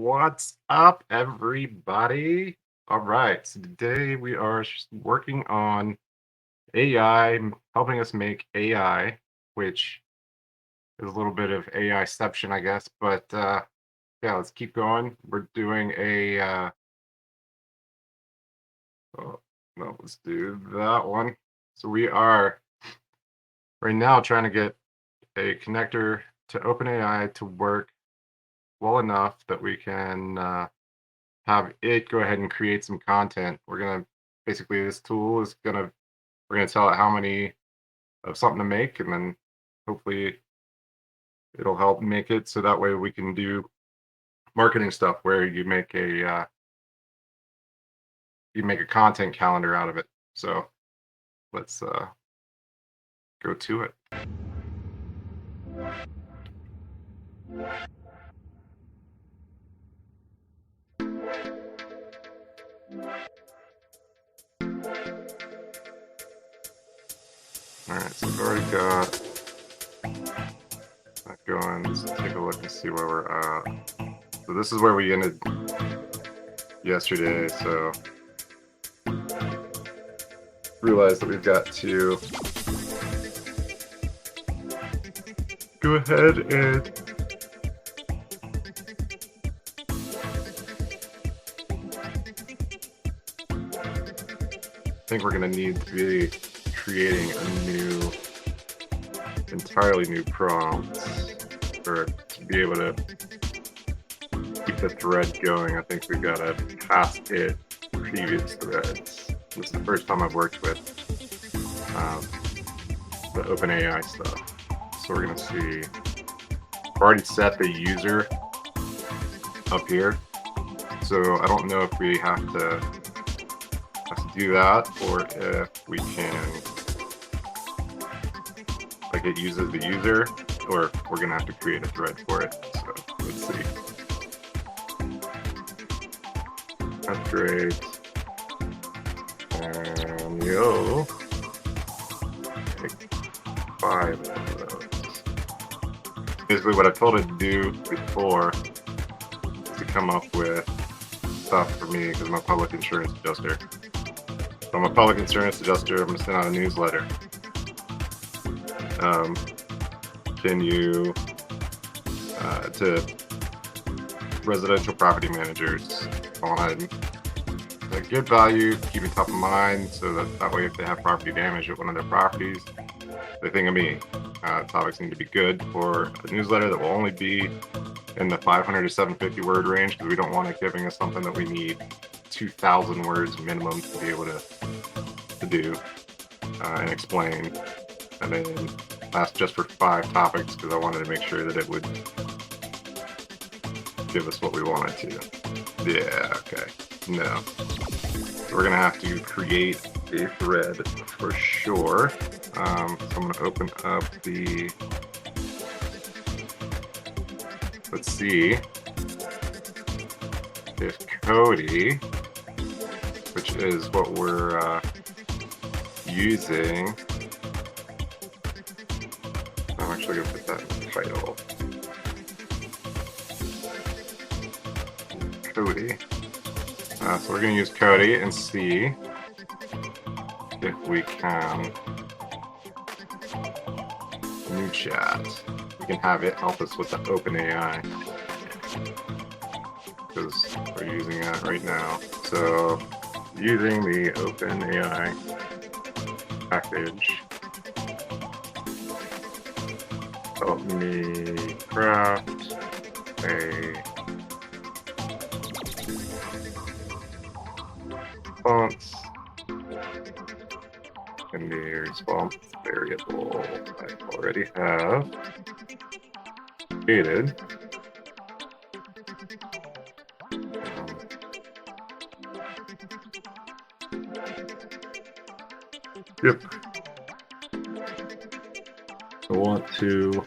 What's up, everybody? All right, so today we are working on AI, helping us make AI, which is a little bit of AIception, I guess. But yeah, let's keep going. We're doing oh, no, let's do that one. So we are right now trying to get a connector to OpenAI to work well enough that we can have it go ahead and create some content. We're gonna basically this tool is gonna we're gonna tell it how many of something to make, and then hopefully it'll help make it so that way we can do marketing stuff where you make a content calendar out of it. So let's go to it. All right, so we've already got that going. Let's take a look and see where we're at. So this is where we ended yesterday. So realize that we've got to go ahead and I think we're going to need to be creating entirely new prompt for to be able to keep the thread going. I think we've got to pass it previous threads. This is the first time I've worked with the OpenAI stuff. So we're going to see, I've already set the user up here. So I don't know if we have to do that or if we can, like it uses the user, or if we're going to have to create a thread for it. So let's see. That's great. Yo, take 5 of those. Basically what I told it to do before is to come up with stuff for me because I'm a public insurance adjuster. So I'm a public insurance adjuster. I'm going to send out a newsletter. Can you, to residential property managers, on a good value, keep it top of mind so that way if they have property damage at one of their properties, they think of me. Topics need to be good for a newsletter that will only be in the 500 to 750 word range because we don't want it giving us something that we need 2,000 words minimum to be able to do and explain. And then that's just for 5 topics because I wanted to make sure that it would give us what we wanted to. Yeah, okay. No. So we're going to have to create a thread for sure. So I'm going to open up the, let's see if Cody, which is what we're using, I'm actually going to put that in the title. Cody. So we're going to use Cody and see if we can new chat. We can have it help us with the OpenAI because we're using it right now. So using the OpenAI package, help me craft a response in the response variable I already have created. Yep. I want to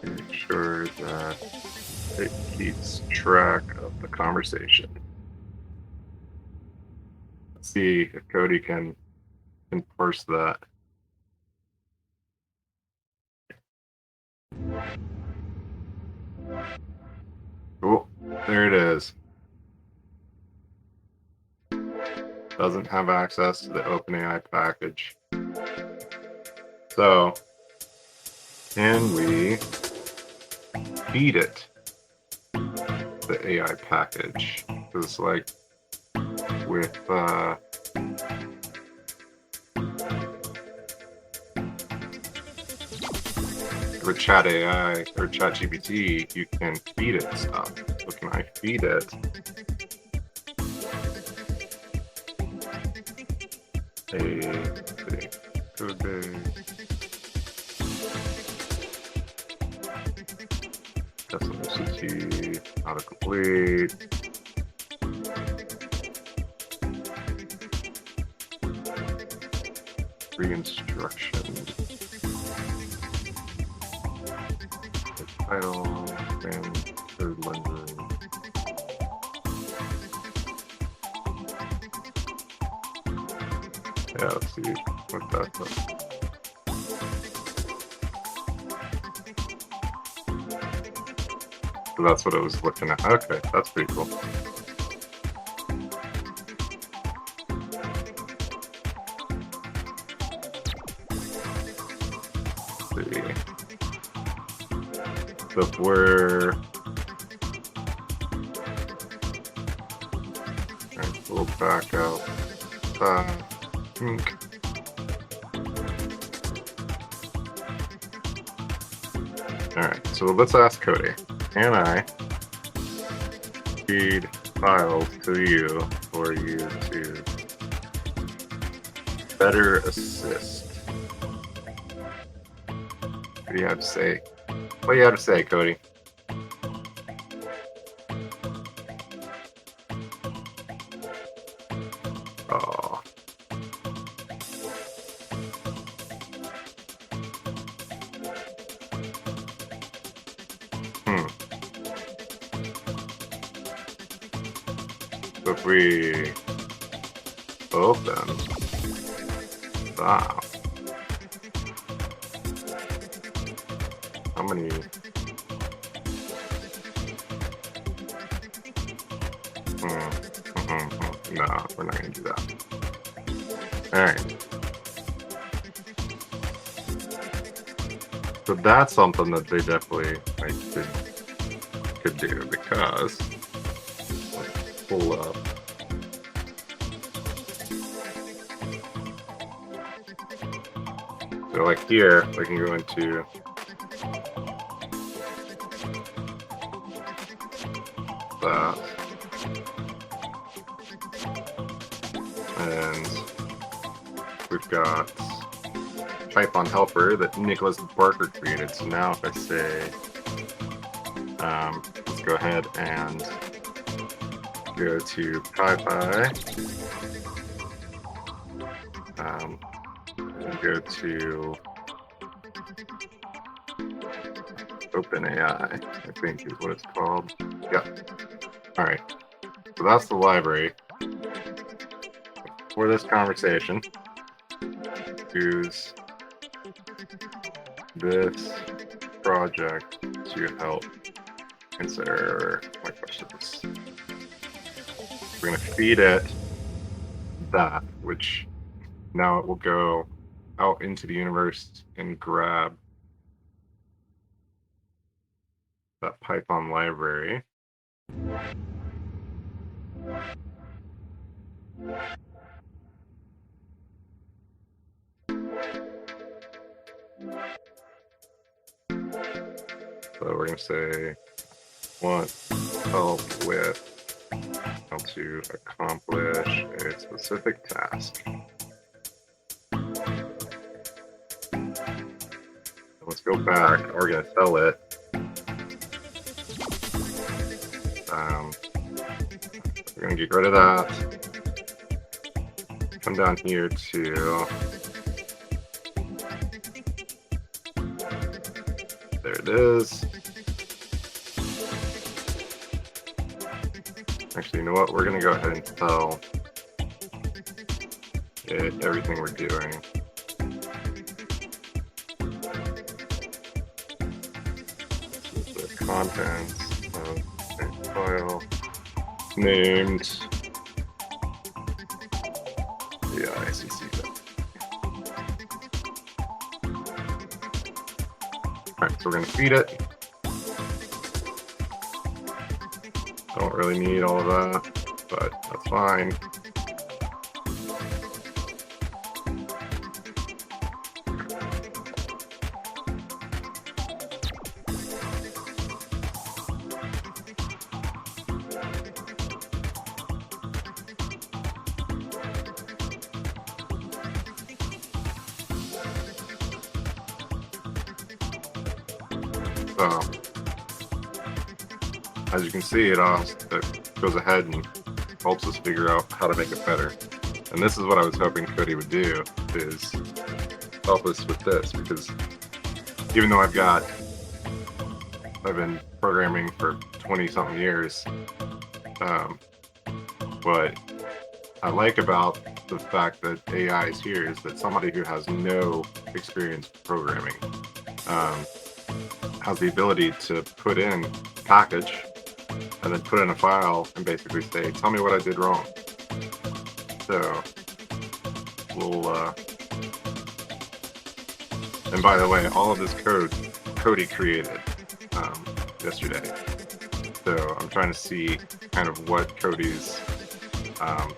make sure that it keeps track of the conversation. Let's see if Cody can parse that. There it is. Doesn't have access to the OpenAI package. So, can we feed it the AI package? Because, like, with Chat AI or ChatGPT, you can feed it stuff. So can I feed it a code base, custom OCT, autocomplete, re-instruction, title, and code rendering. Yeah, let's see what that does. So that's what I was looking at. Okay, that's pretty cool. Let's see. So if we're we'll back out. Alright, so let's ask Cody, can I feed files to you for you to better assist? What do you have to say? What do you have to say, Cody? Oh. So if we open that, how many? No, we're not gonna do that. All right. So that's something that they definitely could do, because let's pull up. So like here, we can go into that, and we've got Python helper that Nicholas Barker created. So now if I say, let's go ahead and go to PyPy, and go to OpenAI, I think is what it's called. Yeah. All right. So that's the library for this conversation. Use this project to help answer my questions. We're going to feed it that, which now it will go out into the universe and grab that Python library. So we're going to say, want help with how to accomplish a specific task. Let's go back. We're going to tell it. We're going to get rid of that. Come down here to, there it is. Actually, you know what? We're going to go ahead and tell it everything we're doing. This is the contents of file named AI CC. Alright, so we're going to feed it. Don't really need all of that, but that's fine. So, as you can see, it goes ahead and helps us figure out how to make it better. And this is what I was hoping Cody would do, is help us with this, because even though I've been programming for 20-something years, what I like about the fact that AI is here is that somebody who has no experience programming has the ability to put in a package and then put in a file and basically say, tell me what I did wrong. So we'll, and by the way, all of this code Cody created yesterday. So I'm trying to see kind of what Cody's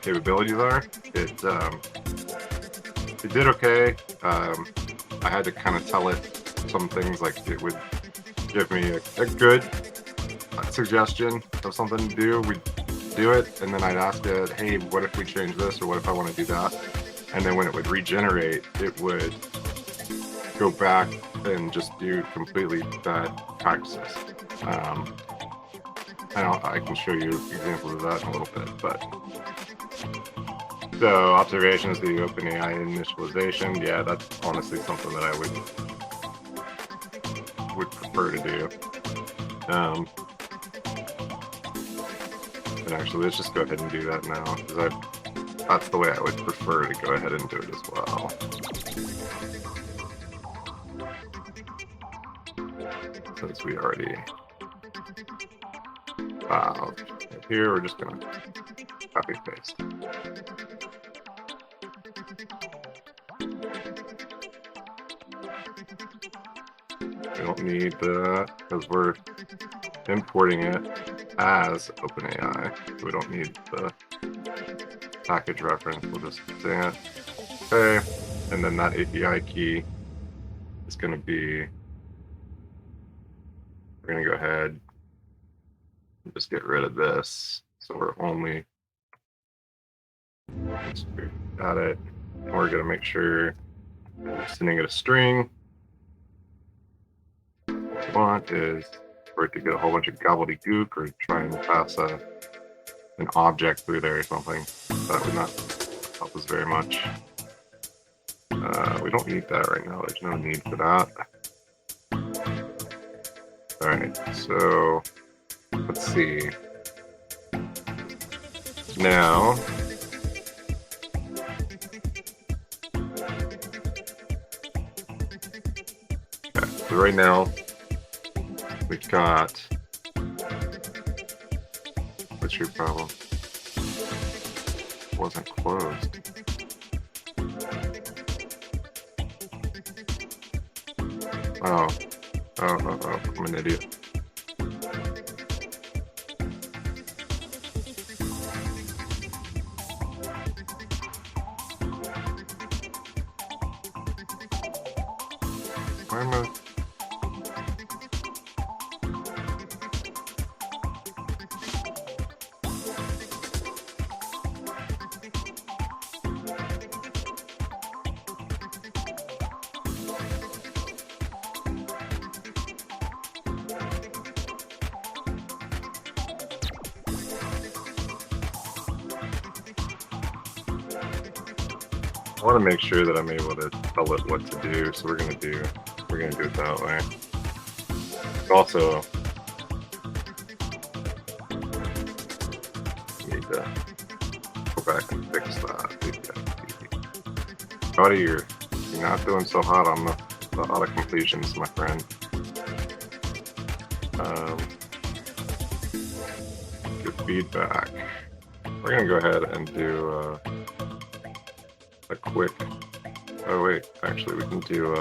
capabilities are. It did okay. I had to kind of tell it some things, like it would give me a good suggestion of something to do. We'd do it, and then I'd ask it, hey, what if we change this, or what if I want to do that? And then when it would regenerate, it would go back and just do completely bad practices. I can show you examples of that in a little bit, but so observations, the OpenAI initialization, yeah, that's honestly something that I would prefer to do. And actually, let's just go ahead and do that now, because that's the way I would prefer to go ahead and do it as well. Since we already filed here, we're just gonna copy paste. We don't need that because we're importing it as OpenAI. So we don't need the package reference. We'll just say it. Okay, and then that API key is going to be, we're going to go ahead and just get rid of this. So we're only got it. We're going to make sure we're sending it a string. What we want is for it to get a whole bunch of gobbledygook or try and pass an object through there or something. That would not help us very much. We don't need that right now. There's no need for that. Alright, so let's see. Now, okay, so right now we've got, what's your problem? It wasn't closed. Oh, I'm an idiot. Why am I? I want to make sure that I'm able to tell it what to do, so we're gonna do it that way. Also, need to go back and fix that. Cody, you're not doing so hot on the auto completions, my friend. Good feedback. We're gonna go ahead and do a quick. Oh wait, actually we can do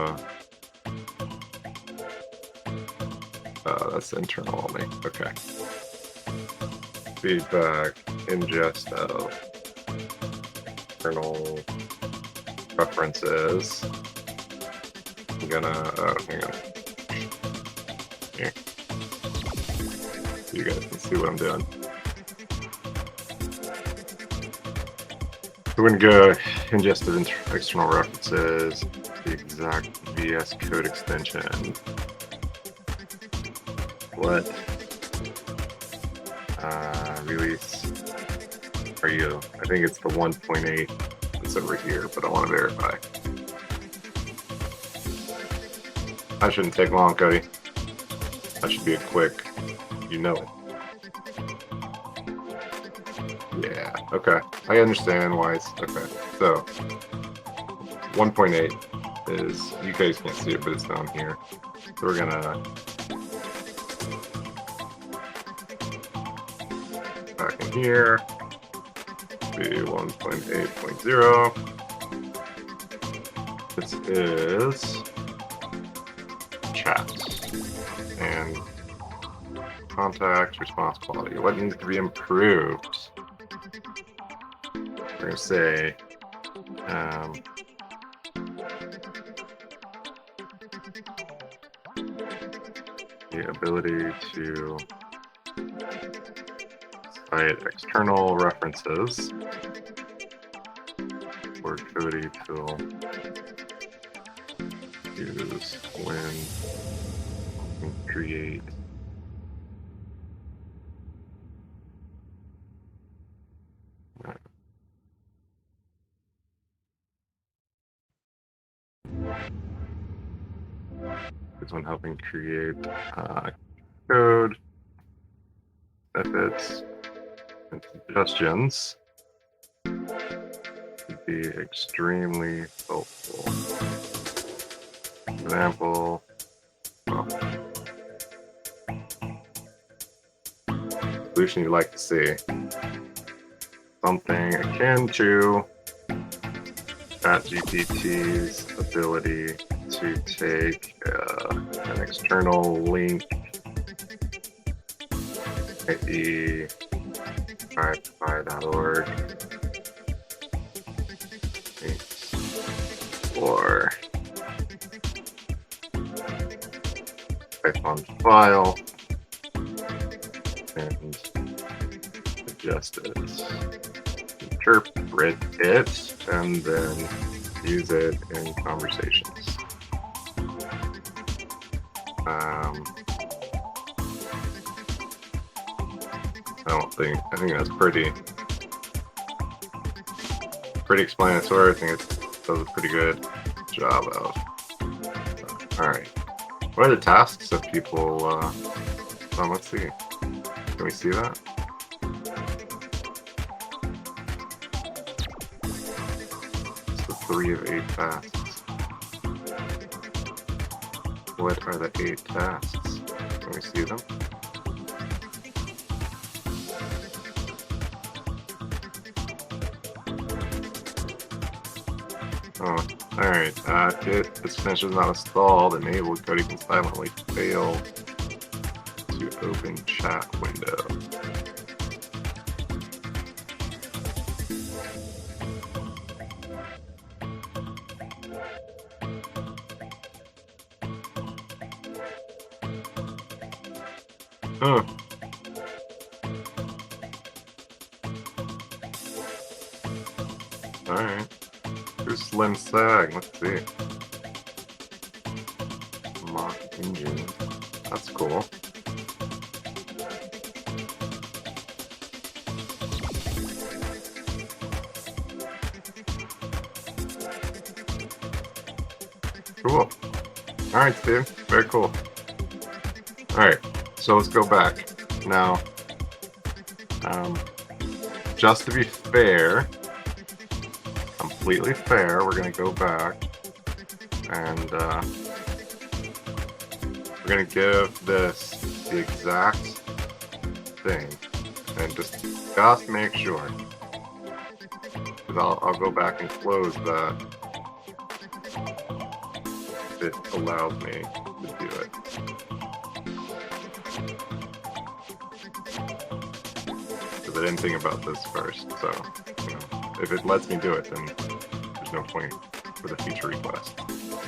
that's internal only. Okay. Feedback, ingest of internal preferences. I'm gonna hang on. Here. So you guys can see what I'm doing. We're going to go ingested external references, the exact VS Code extension. What release are you? I think it's the 1.8 that's over here, but I want to verify. That shouldn't take long, Cody. That should be a quick, you know it. Yeah, okay. I understand why it's okay. So 1.8 is, you guys can't see it, but it's down here. So we're gonna back in here, be 1.8.0. This is chat and contact response quality. What needs to be improved? We're gonna say the ability to cite external references for Cody to use when you create this one helping create code snippets and suggestions would be extremely helpful. Example, solution you'd like to see. Something akin to ChatGPT's ability to take an external link, i.e. try.org, or Python file, and adjust it, interpret it, and then use it in conversations. I think that's pretty explanatory. I think it does a pretty good job of. All right, what are the tasks that people? Let's see. Can we see that? It's the 3 of 8 tasks. What are the 8 tasks? Can we see them? Oh, alright. If this extension is not installed, enable Cody can silently fail to open chat window. Oh. Alright. Who's Slim Sag? Let's see. Mock engine. That's cool. Cool. Alright, Steve. Very cool. Alright, so let's go back. Now, just to be fair, completely fair, we're going to go back and we're going to give this the exact thing, and just make sure. Because I'll go back and close that if it allows me to do it. Because I didn't think about this first, so if it lets me do it, then there's no point for the feature request.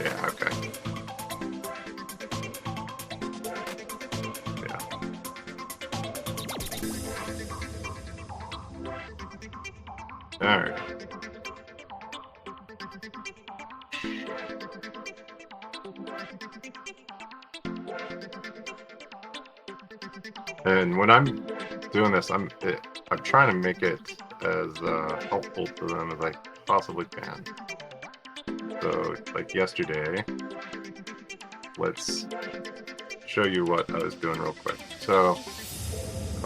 Yeah, okay. Yeah. Alright. And when I'm doing this, I'm trying to make it as helpful to them as I possibly can. So, like yesterday, let's show you what I was doing real quick. So,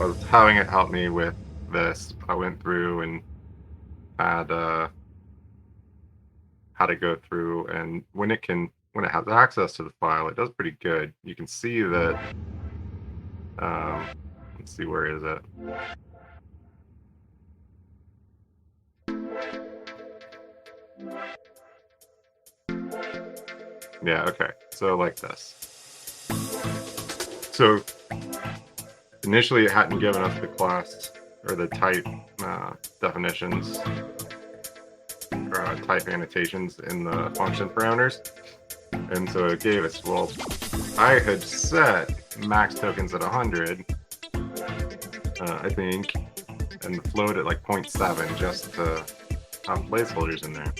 I was having it help me with this. I went through and had how to go through, and when it has access to the file, it does pretty good. You can see that. Let's see, where is it? Yeah, okay. So like this. So initially it hadn't given us the class or the type definitions or type annotations in the function parameters. And so it gave us, well, I had set max tokens at 100, I think, and float at like 0.7 just to have placeholders in there.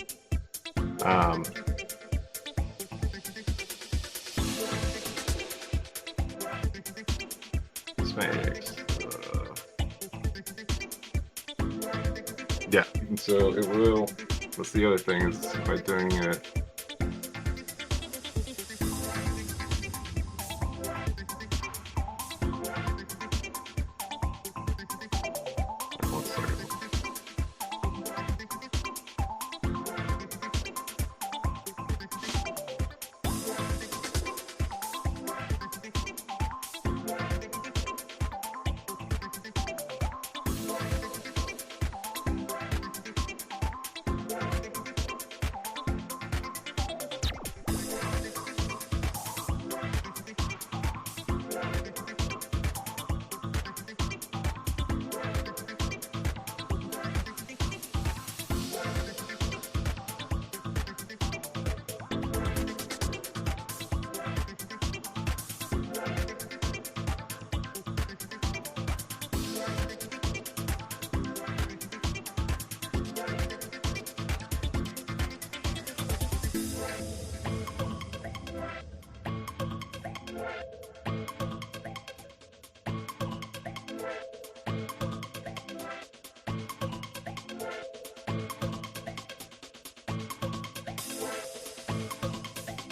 Yeah, and so it will. What's the other thing is by doing it. One second.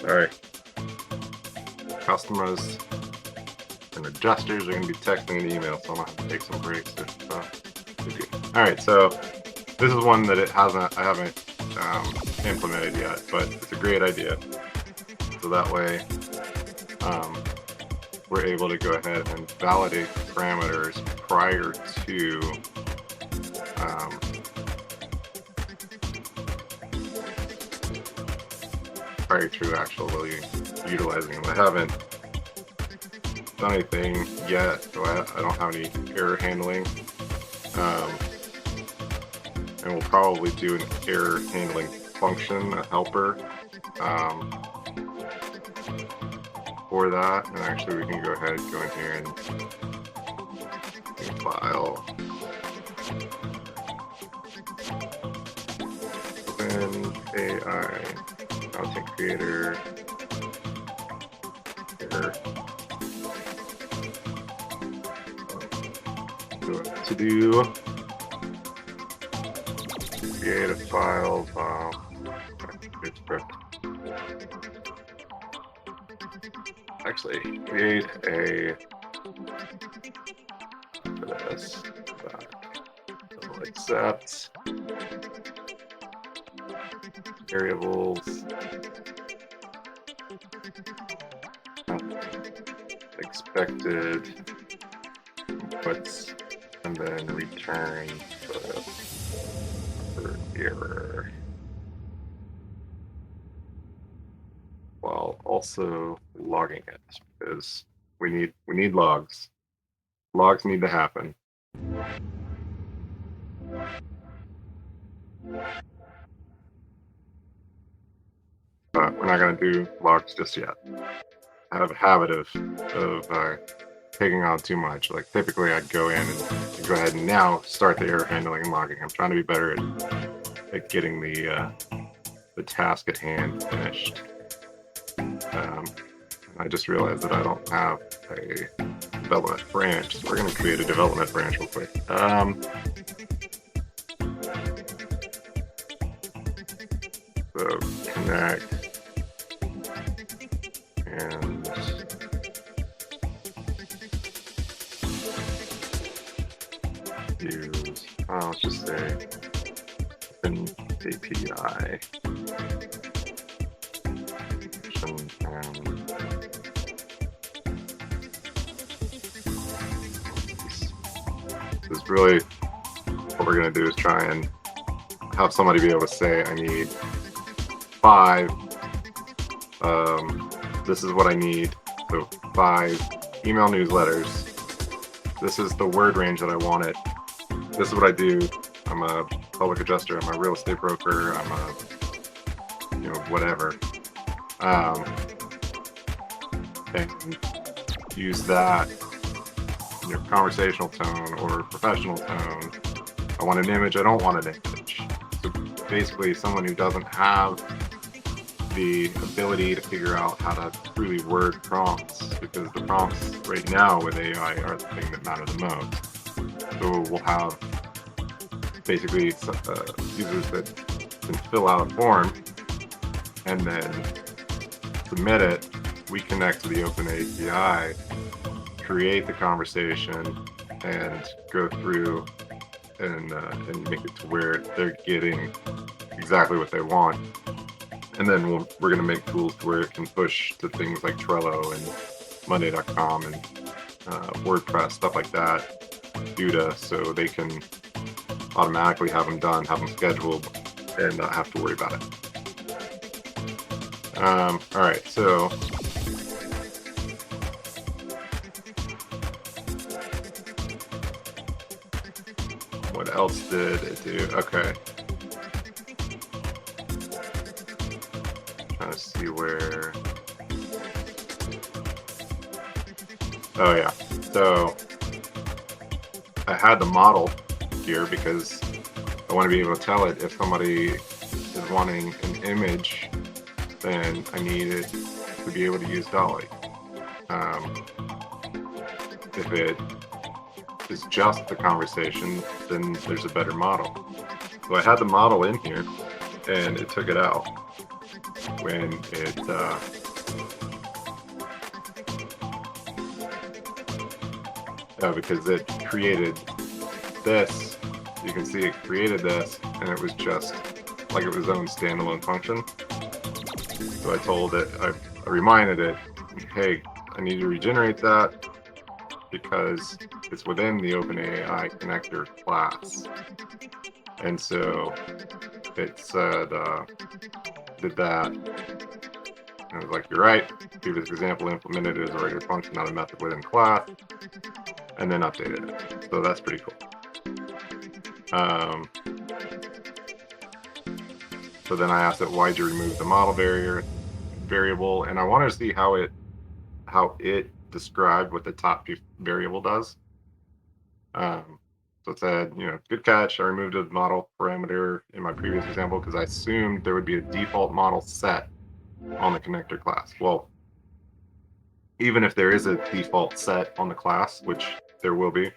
All right. Customers and adjusters are going to be texting an email, so I'm going to have to take some breaks. All right, so this is one that I haven't implemented yet, but it's a great idea. So that way, we're able to go ahead and validate parameters prior to actually utilizing them. I haven't done anything yet, so I don't have any error handling. And we'll probably do an error handling function, a helper, for that. And actually we can go ahead, go in here and file, open AI content creator, error. To do, create a file, actually create a, for this, we'll accept variables, expected outputs, and then return the error, while also logging it, because we need logs. Logs need to happen. But we're not going to do logs just yet. I have a habit of taking on too much. Like typically I'd go in and go ahead and now start the error handling and logging. I'm trying to be better at getting the task at hand finished. And I just realized that I don't have a development branch, so we're going to create a development branch real quick. So connect and use, let's just say an API and this is really what we're going to do is try and have somebody be able to say, I need 5, this is what I need, so 5 email newsletters, this is the word range that I want it, this is what I do, I'm a public adjuster, I'm a real estate broker, I'm a, whatever, and use that in your conversational tone or professional tone. I want an image, I don't want an image. So basically someone who doesn't have the ability to figure out how to truly word prompts, because the prompts right now with AI are the thing that matter the most. So we'll have basically users that can fill out a form and then submit it. We connect to the open API, create the conversation, and go through and make it to where they're getting exactly what they want. And then we're going to make tools to where it can push to things like Trello and Monday.com and WordPress, stuff like that, Duda, so they can automatically have them done, have them scheduled, and not have to worry about it. All right, so what else did it do? Okay. Trying to see where. Oh yeah. So I had the model here because I want to be able to tell it if somebody is wanting an image, then I need it to be able to use Dolly. If it is just the conversation, then there's a better model. So I had the model in here, and it took it out when it because it created this. You can see it created this, and it was just like it was its own standalone function. So I told it, I reminded it, hey, I need to regenerate that because it's within the OpenAI connector class. And so it said, did that. And I was like, you're right. Previous example implemented it as a regular function, not a method within class, and then updated it. So that's pretty cool. So then I asked it, why'd you remove the model variable? And I wanted to see how it described what the top variable does. So it said, good catch. I removed a model parameter in my previous example because I assumed there would be a default model set on the connector class. Well, even if there is a default set on the class, which there will be,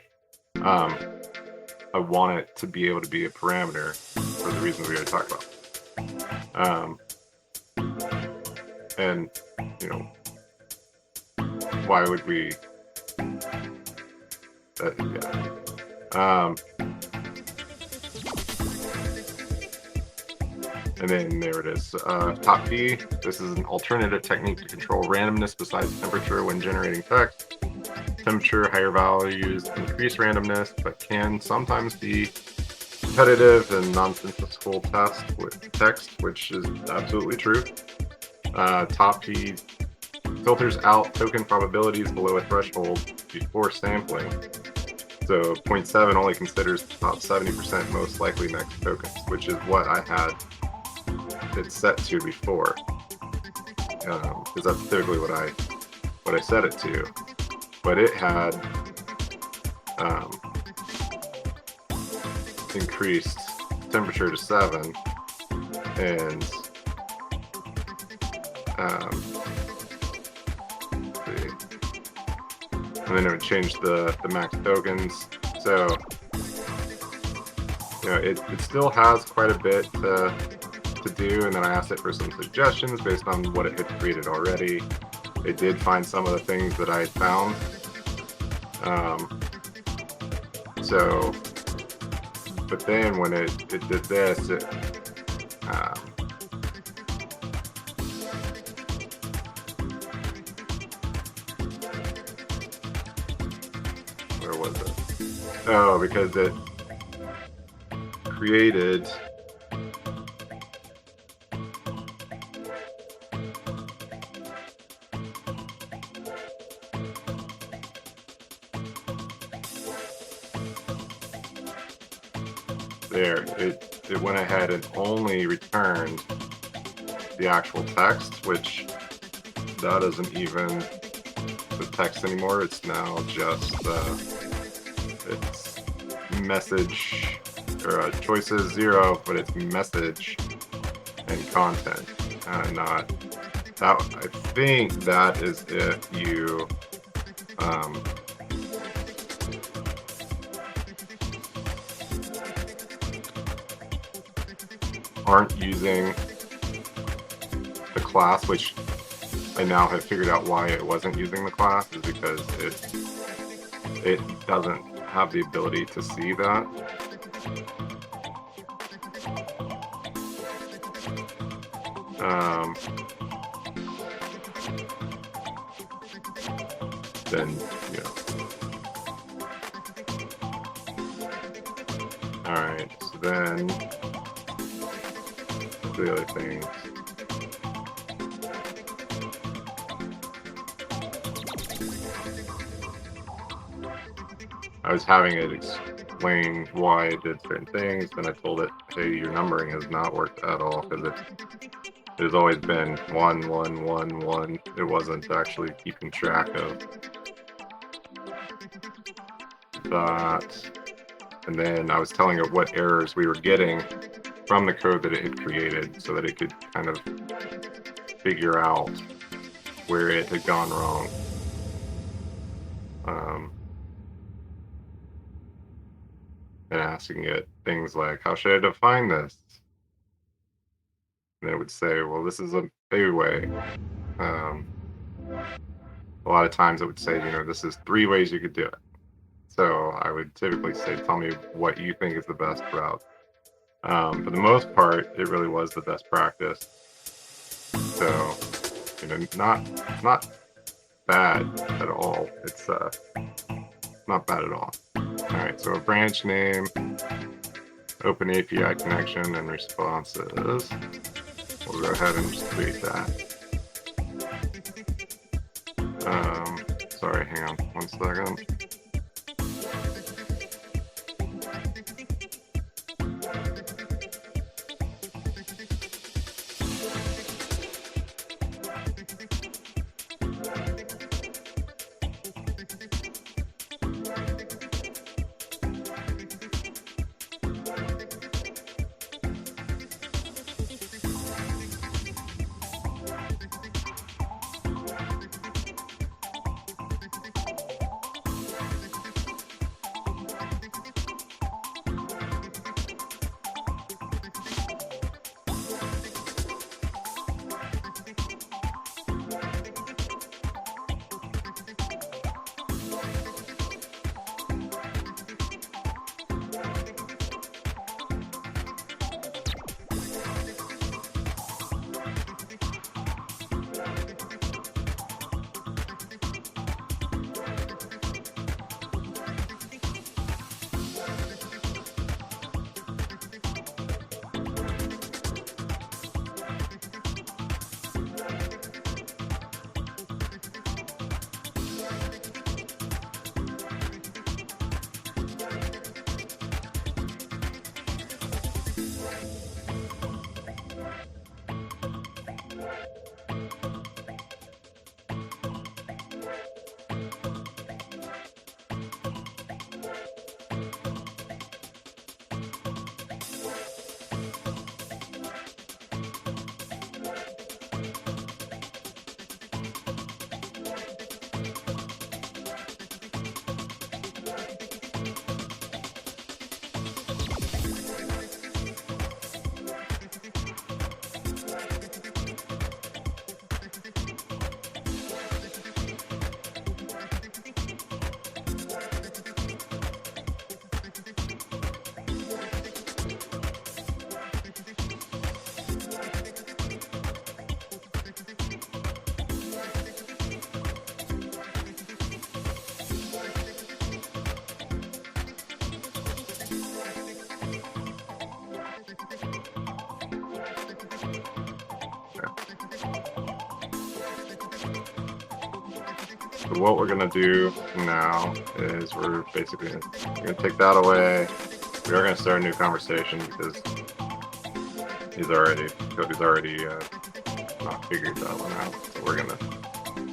I want it to be able to be a parameter for the reasons we already talked about. And why would we? And then there it is. Top P. This is an alternative technique to control randomness besides temperature when generating text. temperature, higher values increase randomness, but can sometimes be repetitive and nonsensical text, which is absolutely true. Top G filters out token probabilities below a threshold before sampling. So 0.7 only considers the top 70% most likely next tokens, which is what I had it set to before, because that's typically what I set it to. But it had increased temperature to 7, and and then it would change the max tokens. So it still has quite a bit to do, and then I asked it for some suggestions based on what it had created already. It did find some of the things that I had found. But then when it did this, where was it? Oh, because it created there, it went ahead and only returned the actual text, which that isn't even the text anymore. It's now just it's message, or choices 0, but it's message and content, not that. I think that is if you aren't using the class, which I now have figured out why it wasn't using the class, is because it doesn't have the ability to see that. Then all right, so then the other thing, I was having it explain why it did certain things, then I told it, hey, your numbering has not worked at all, because it has always been 1, 1, 1, 1. It wasn't actually keeping track of that. And then I was telling it what errors we were getting from the code that it had created, so that it could kind of figure out where it had gone wrong. And asking it things like, how should I define this? And it would say, well, this is a way. A lot of times it would say, this is 3 ways you could do it. So I would typically say, tell me what you think is the best route. For the most part, it really was the best practice. So, not bad at all. It's not bad at all. All right, so a branch name, open API connection, and responses. We'll go ahead and just create that. Sorry, hang on 1 second. So what we're gonna do now is we're basically gonna take that away. We are gonna start a new conversation because Cody's already not figured that one out. So we're gonna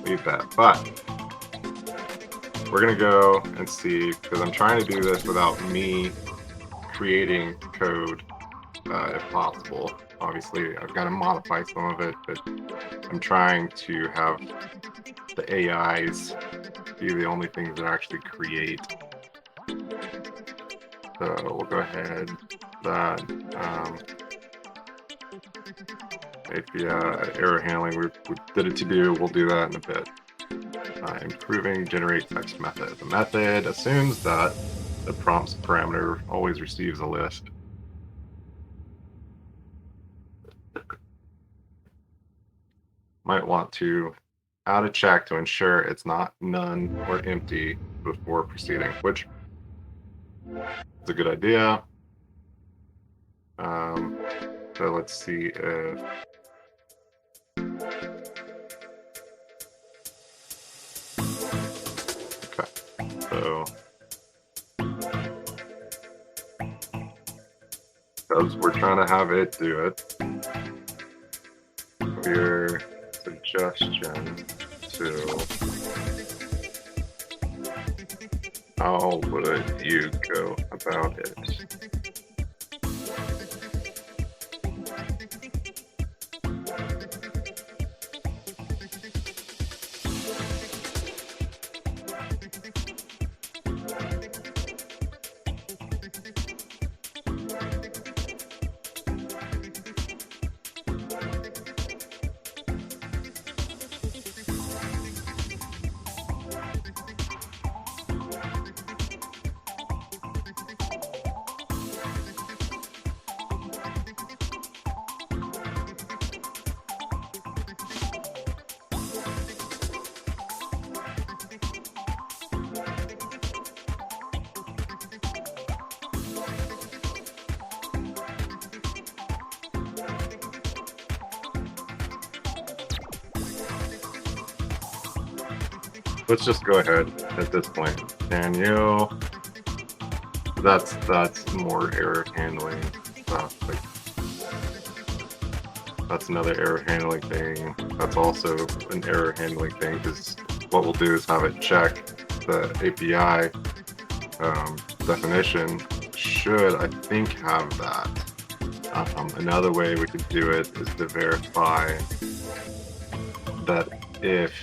leave that. But we're gonna go and see, because I'm trying to do this without me creating code, if possible. Obviously, I've got to modify some of it, but I'm trying to have the AIs be the only things that actually create. So we'll go ahead. That API error handling, we did it to do. We'll do that in a bit. Improving generate text method. The method assumes that the prompts parameter always receives a list. Might want to add a check to ensure it's not none or empty before proceeding, which is a good idea. So let's see if so because we're trying to have it do it. Your suggestion to how would you go about it? Let's just go ahead at this point. Can you? That's more error handling stuff. Like, that's another error handling thing. That's also an error handling thing, because what we'll do is have it check the API definition. Should, I think, have that. Another way we could do it is to verify that if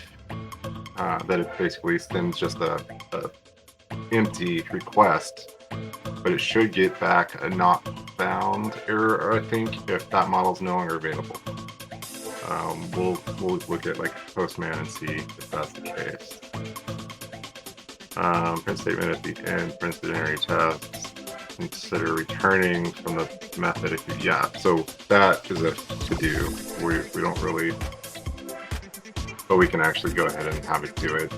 that it basically sends just a empty request, but it should get back a not found error, I think, if that model is no longer available. We'll look at like Postman and see if that's the case. Print statement at the end, print binary tests. Consider returning from the method if you, yeah. So that is a to do. We don't really, but we can actually go ahead and have it do it.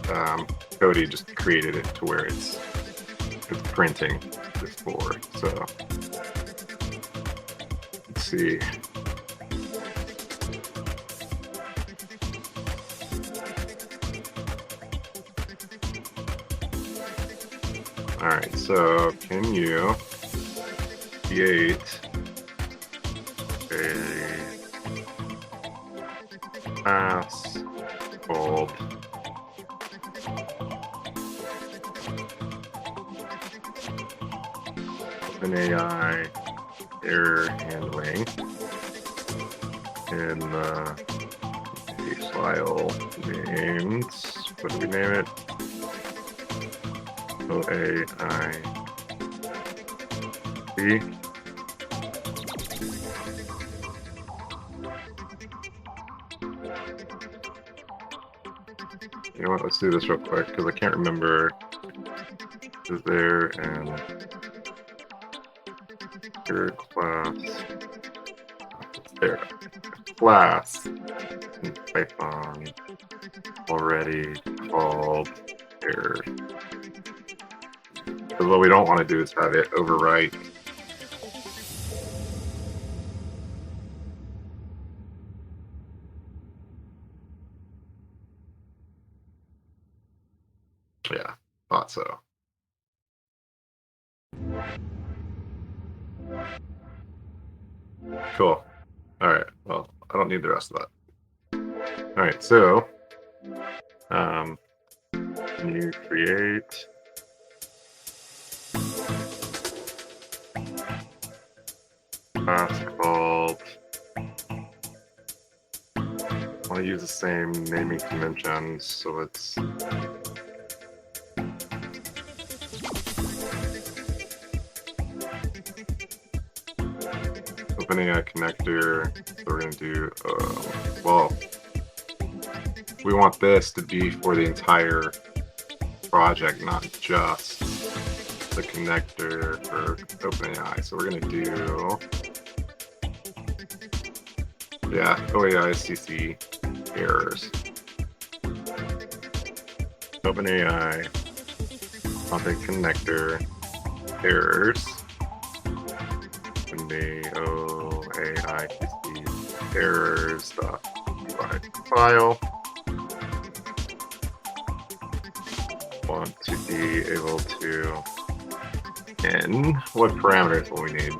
Cody just created it to where it's printing before. So let's see. All right, so can you create a class called OpenAI error handling in the file named, what do we name it? OAIC. You know what, let's do this real quick, because I can't remember. Is there an error class? There. Class in Python already called error. Because what we don't want to do is have it overwrite Cool. All right. Well, I don't need the rest of that. All right. So, can you create class called? I want to use the same naming conventions, so it's OpenAI connector. So we're going to do, well, we want this to be for the entire project, not just the connector for OpenAI. So we're going to do, yeah, OAI CC errors. OpenAI topic connector errors. And the OAI CC errors file. Want to be able to in what parameters will we need?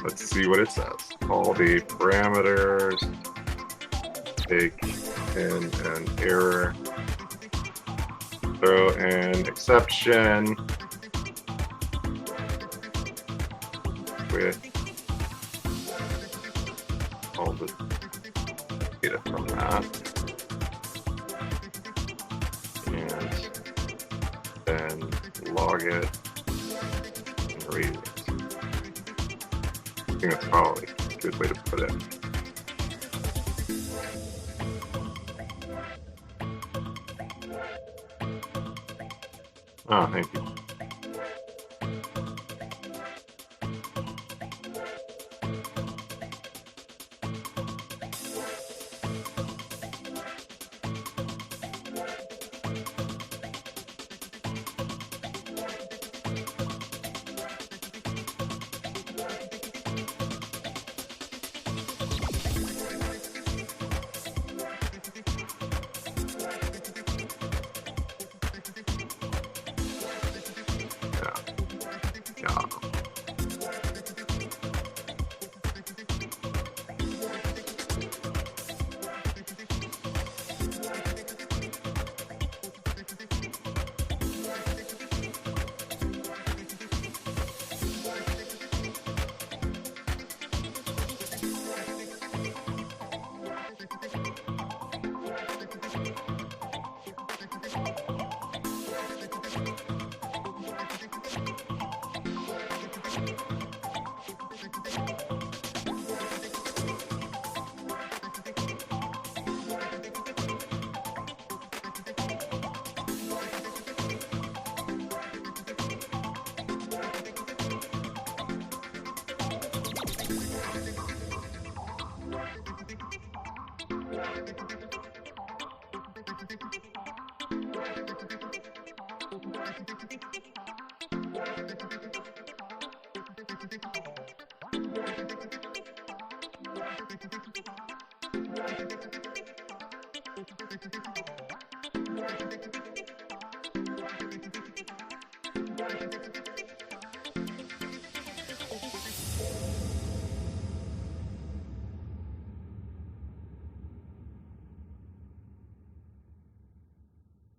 Let's see what it says. All the parameters, take in an error, throw an exception with all the data from that, and then log it and read it. I think that's probably a good way to put it. Oh, thank you. Yeah.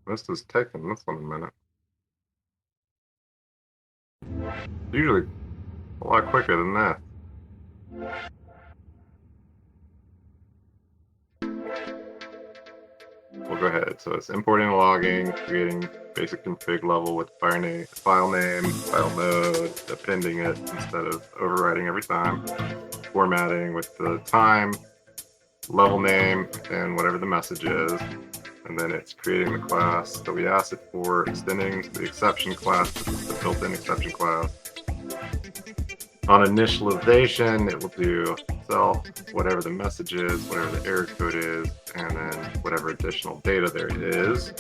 This is taking this one a minute. Usually a lot quicker than that. We'll go ahead. So it's importing and logging, creating basic config level with file name, file mode, appending it instead of overwriting every time, formatting with the time, level name, and whatever the message is. And then it's creating the class that we asked it for, extending the exception class, the built-in exception class. On initialization, it will do self, whatever the message is, whatever the error code is, and then whatever additional data there is.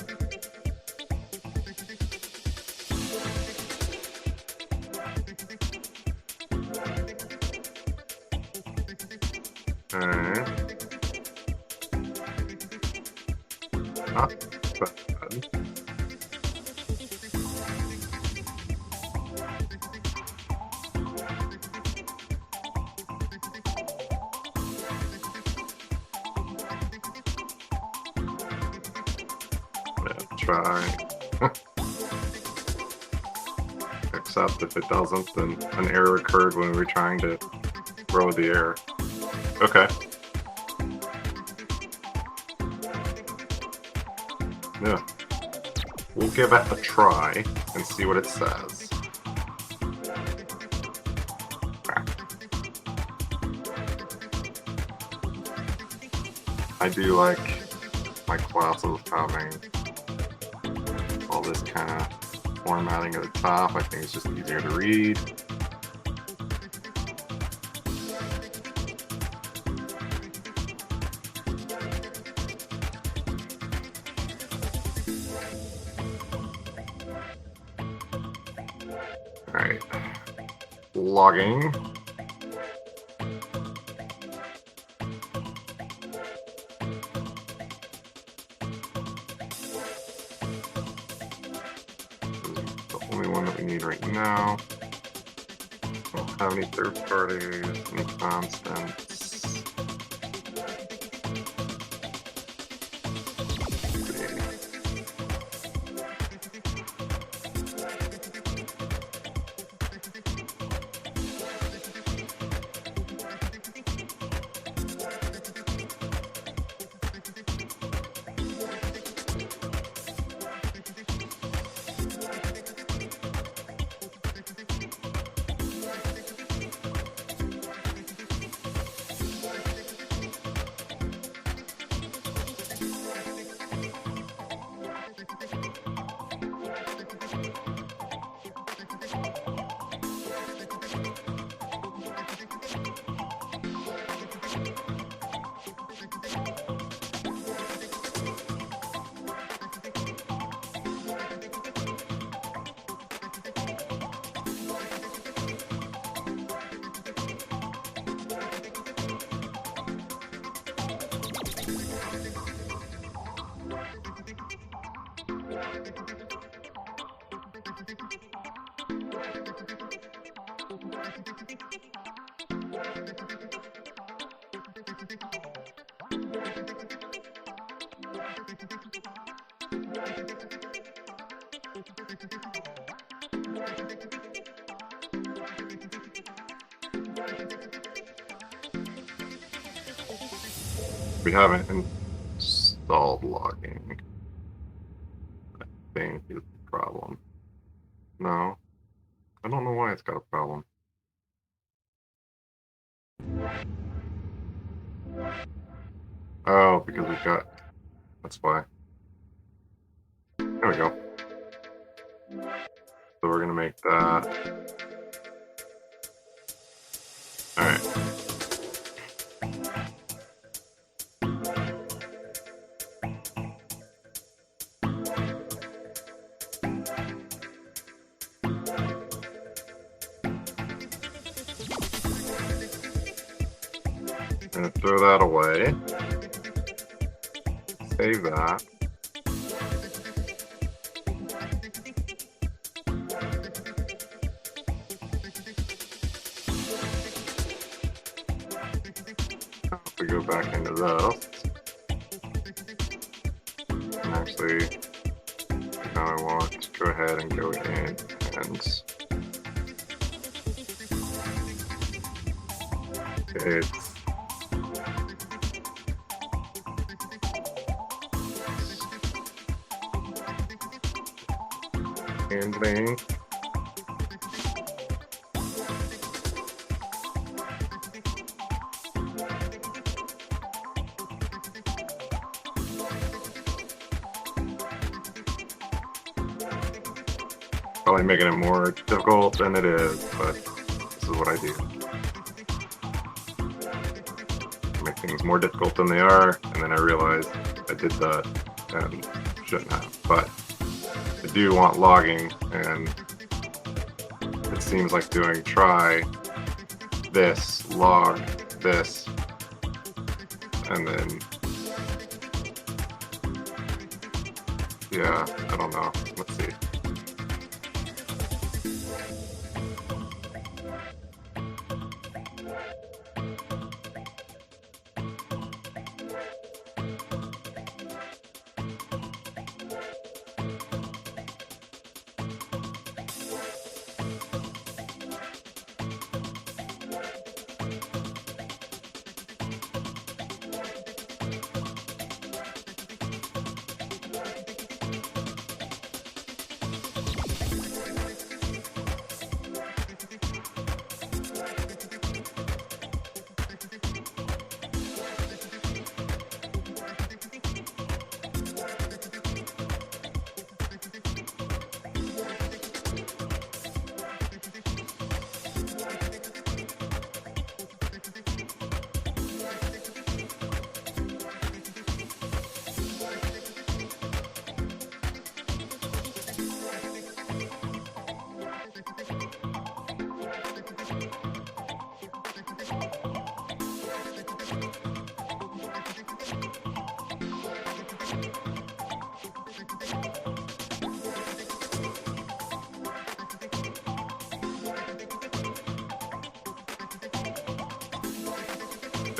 Alright. Not bad. try. Except if it doesn't, then an error occurred when we were trying to throw the error. Okay. Yeah. We'll give it a try and see what it says. I do like my classes having all this kind of formatting at the top. I think it's just easier to read. All right, logging. Only one that we need right now. Don't have any third parties, any constants. We haven't installed logging, I think is the problem. No, I don't know why it's got a problem. Oh, because we've got, that's why. There we go. So we're gonna make that. All right. I'm gonna throw that away. Save that. If we go back into this, and actually, now I want to go ahead and go in and it's handling. Probably making it more difficult than it is, but this is what I do. Make things more difficult than they are, and then I realize I did that and shouldn't have. But I do want logging, and it seems like doing try this, log this, and then yeah, I don't know. Let's see.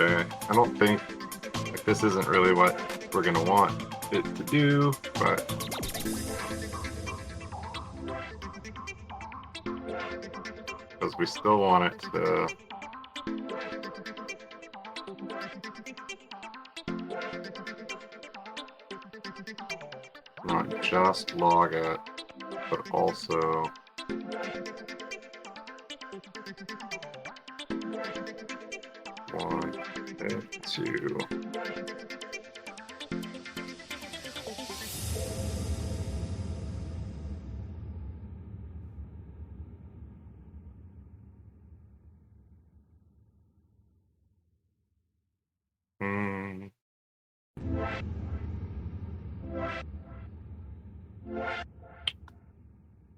Okay, I don't think, like, this isn't really what we're gonna want it to do, but because we still want it to not just log it, but also want it to hmm,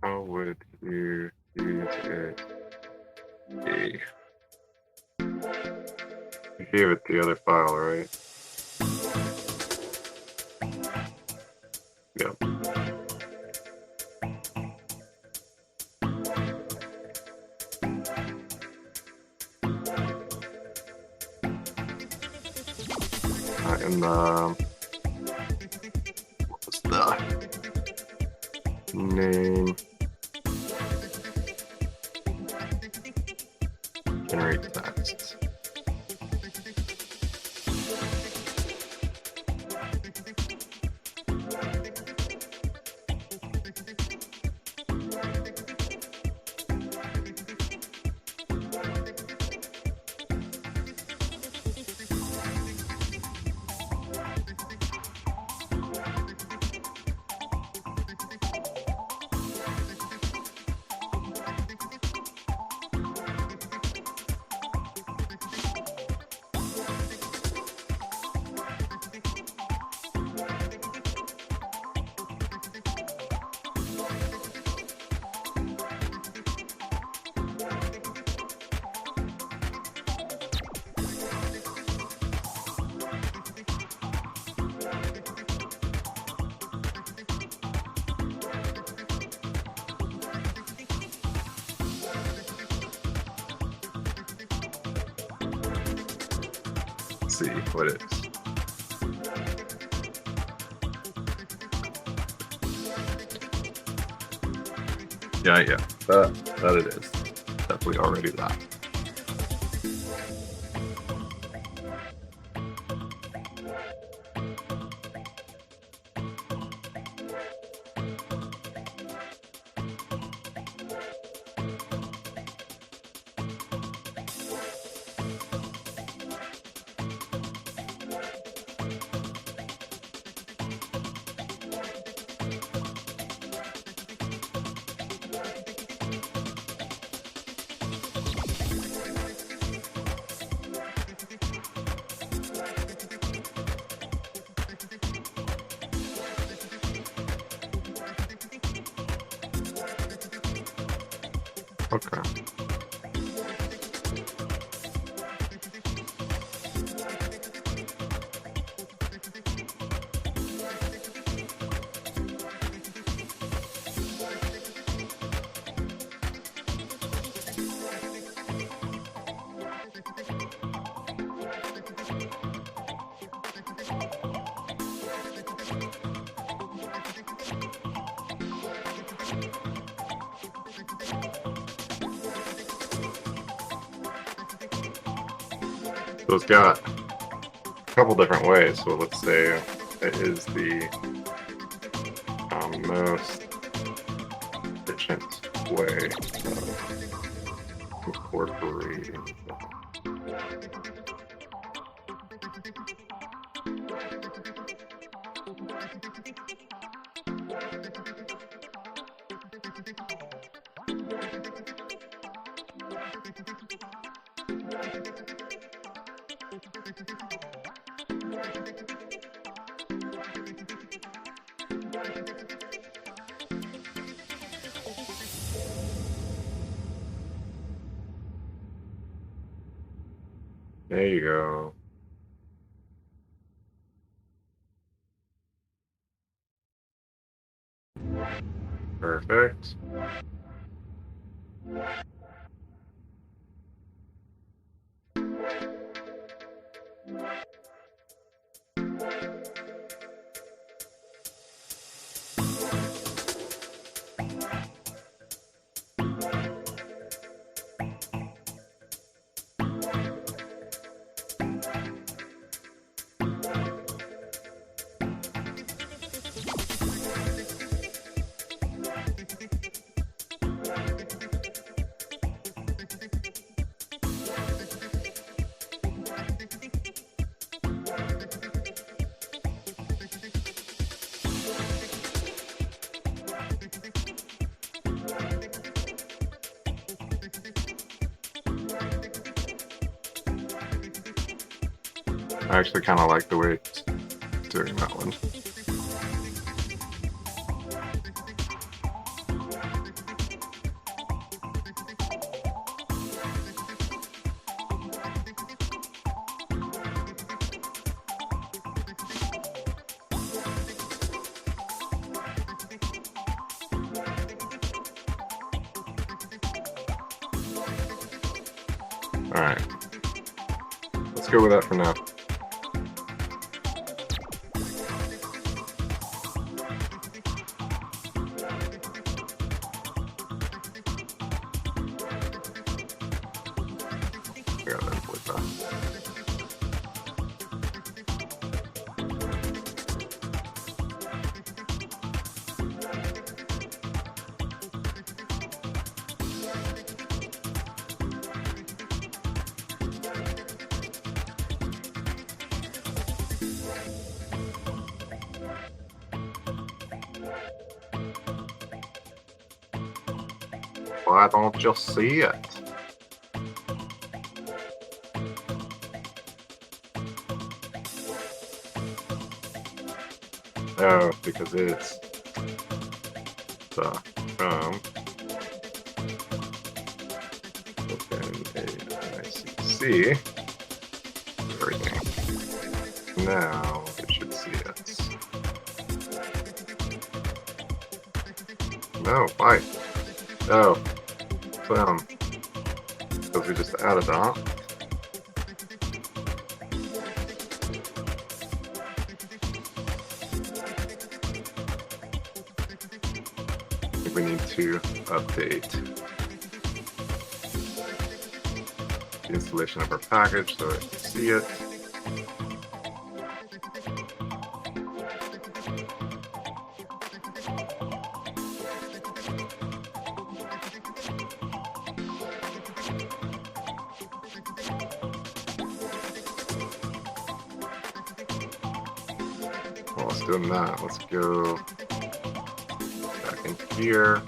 how would you use it? A. You gave it the other file, right? Yep. And what was the name? Generate text. Let's see what it is. Yeah, that it is. Definitely already that. Okay. So it's got a couple different ways. So let's say it is the most efficient way of incorporating that. There you go. Perfect. I actually kind of like the way it's doing that one. All right, let's go with that for now. Why don't you see it? Oh, because it's the OpenAICC everything. Now it should see it. No, why? Oh, because we just added that. We need to update the installation of our package so it can see it. While it's doing that, let's go back in here.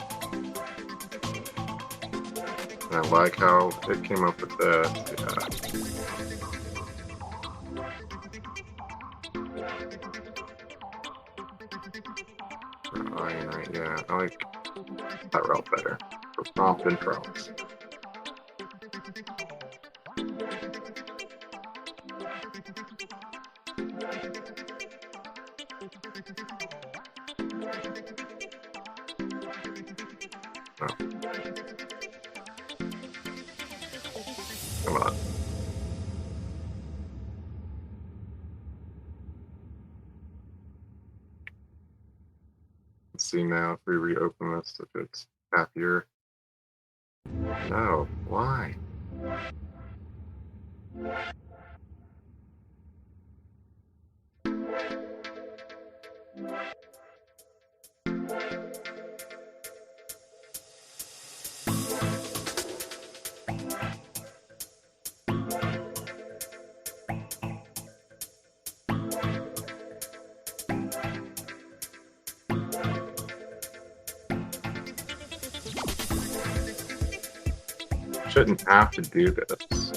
And I like how it came up with that. Yeah, I like that route better. For prompt and prompts. Oh. Come on. Let's see now if we reopen this, if it's happier. No, why? Shouldn't have to do this.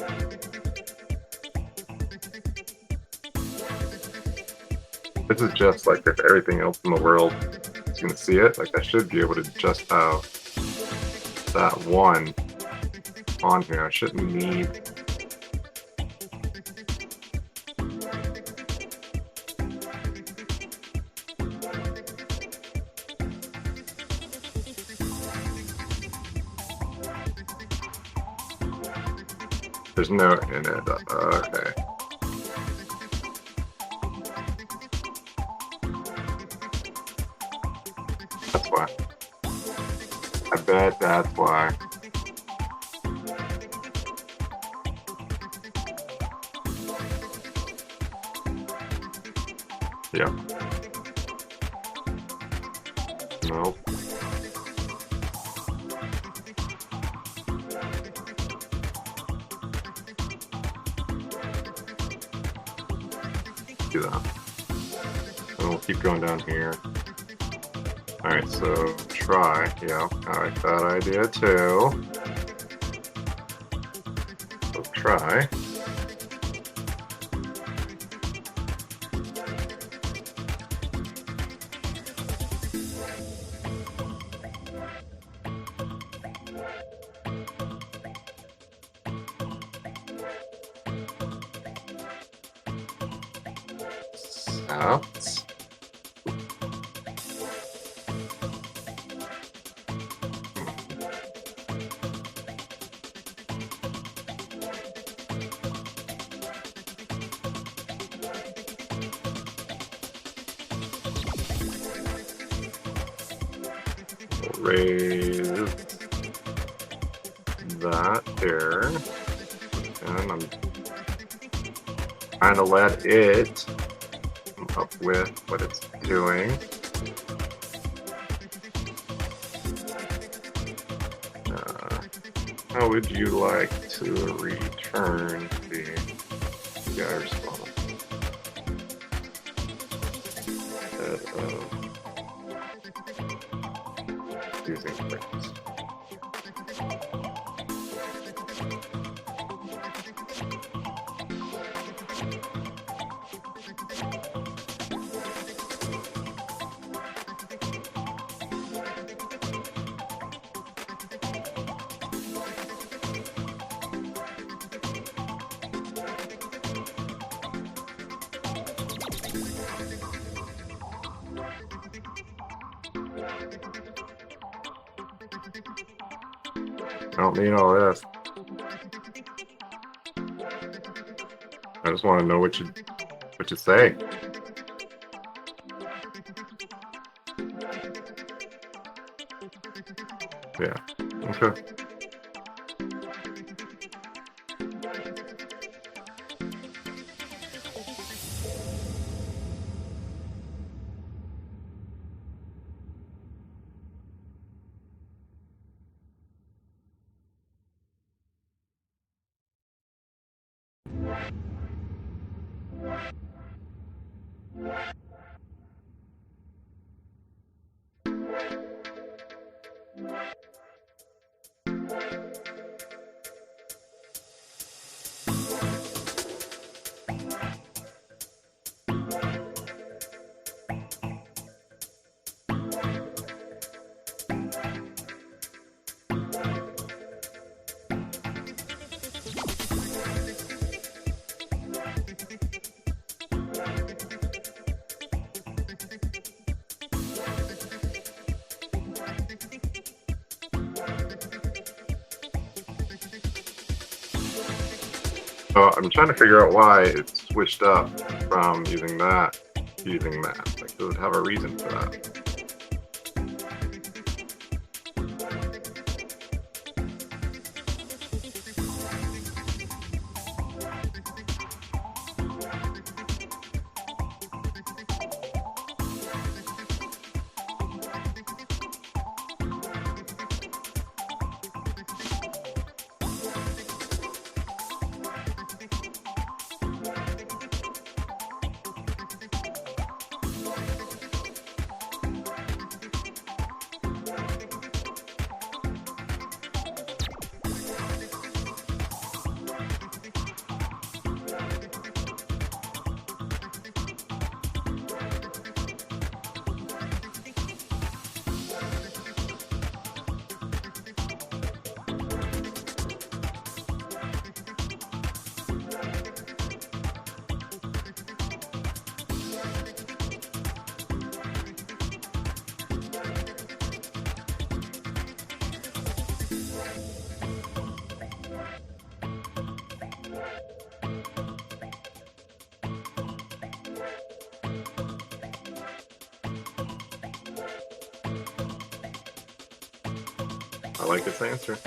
This is just like if everything else in the world is going to see it. Like I should be able to just have that one on here. I shouldn't need. There's no in it. Okay. That's why. I bet that's why. Yeah. Nope. Do that. And we'll keep going down here. Alright, so try. Yeah, I like that idea too. So try. Accept. Raise that there, and I'm trying to let it come up with what it's doing. How would you like to return the AI response instead of using strings? I don't need all this. I just want to know what you say. Yeah. Okay. So I'm trying to figure out why it switched up from using that to using that. Like, does it have a reason for that? I like its answer.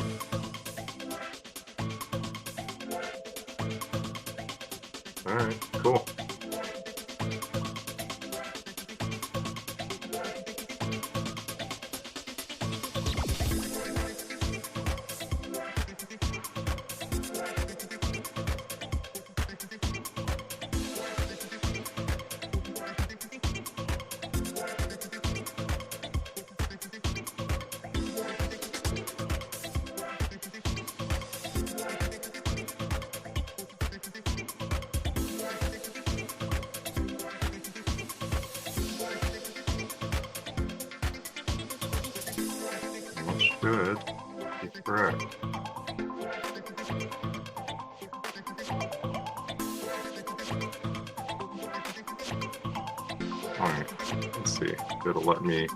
All right, cool. Should be correct. Alright, let's see. It'll let me.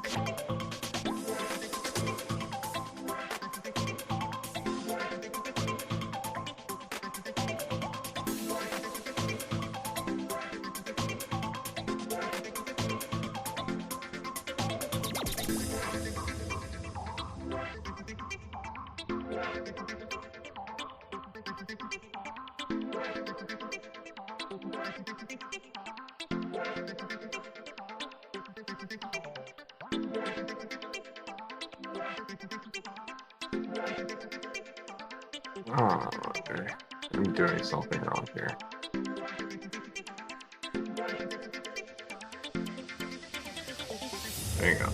Oh, okay. I'm doing something wrong here. There you go.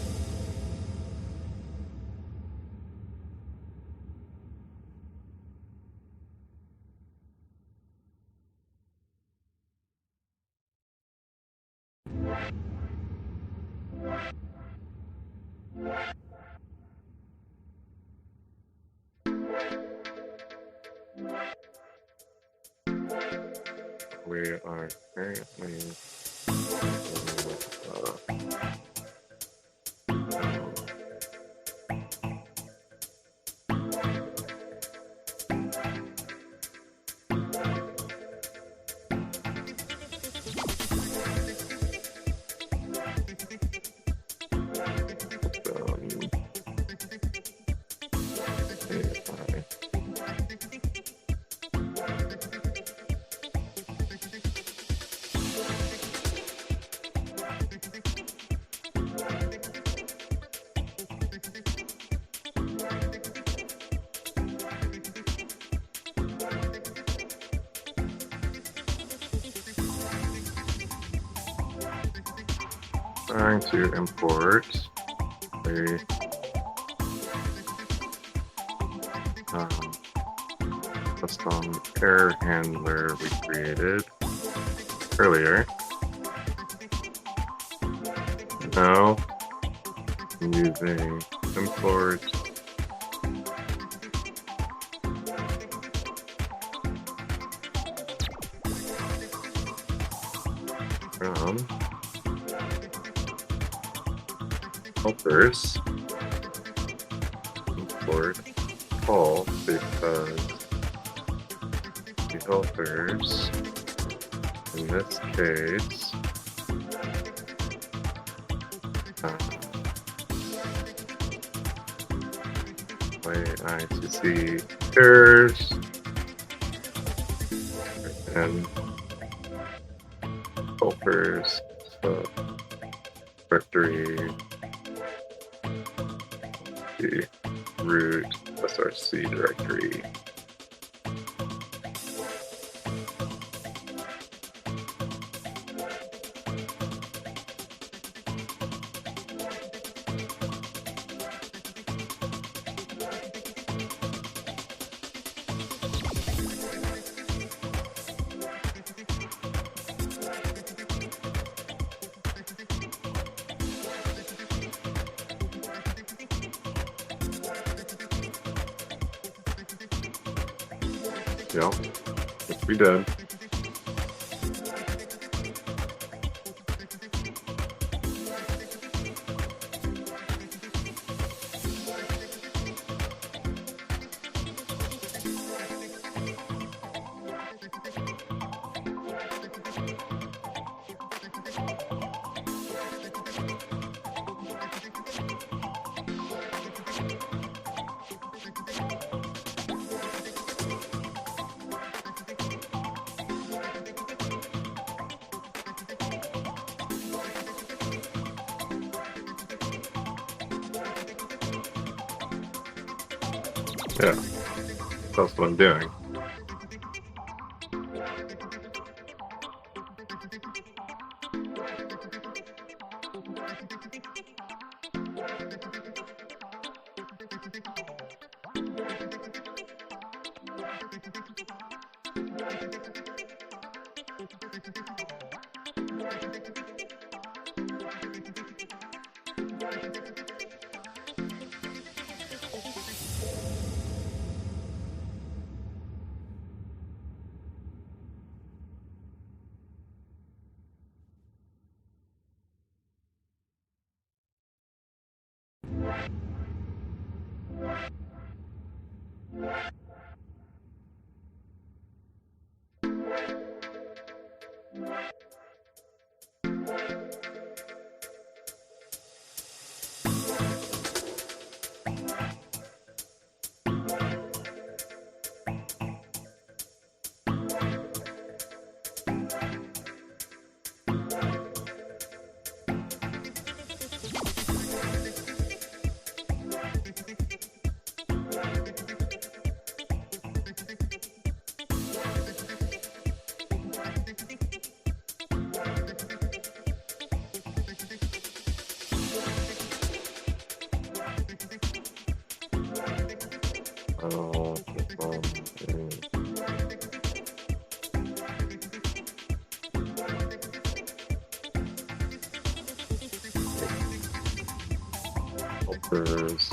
We are currently trying to import a custom error handler we created earlier. Now I'm using import from helpers import call because the helpers in this case I to see errors and helpers directory the root src directory. Yep, which we did. Yeah, that's what I'm doing. Oh, helpers.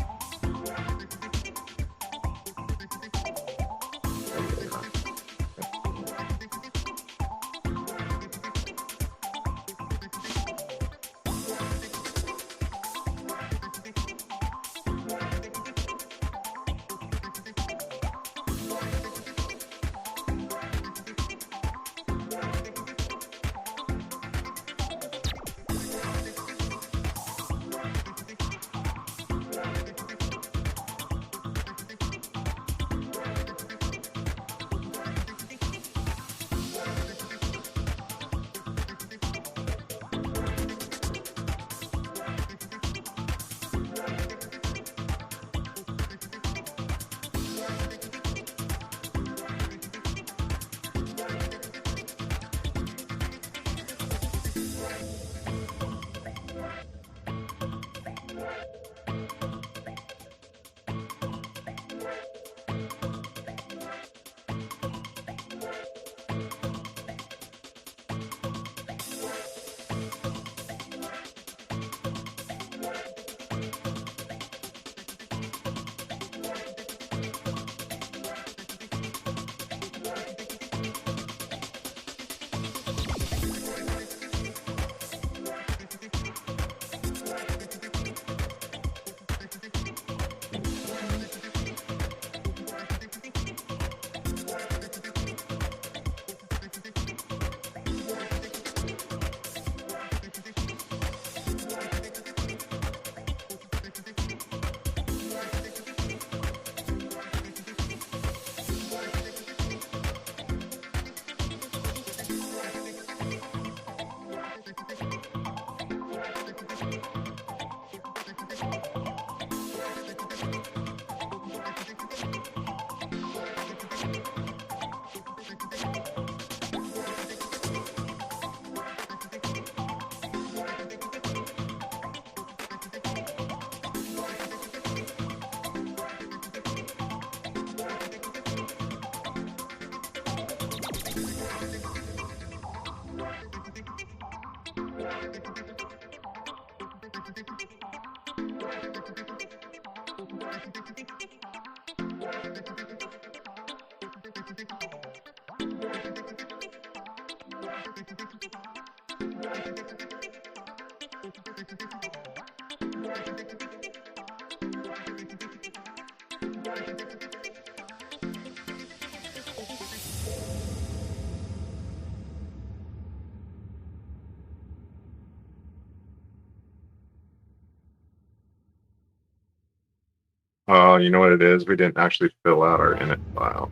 You know what it is? We didn't actually fill out our init file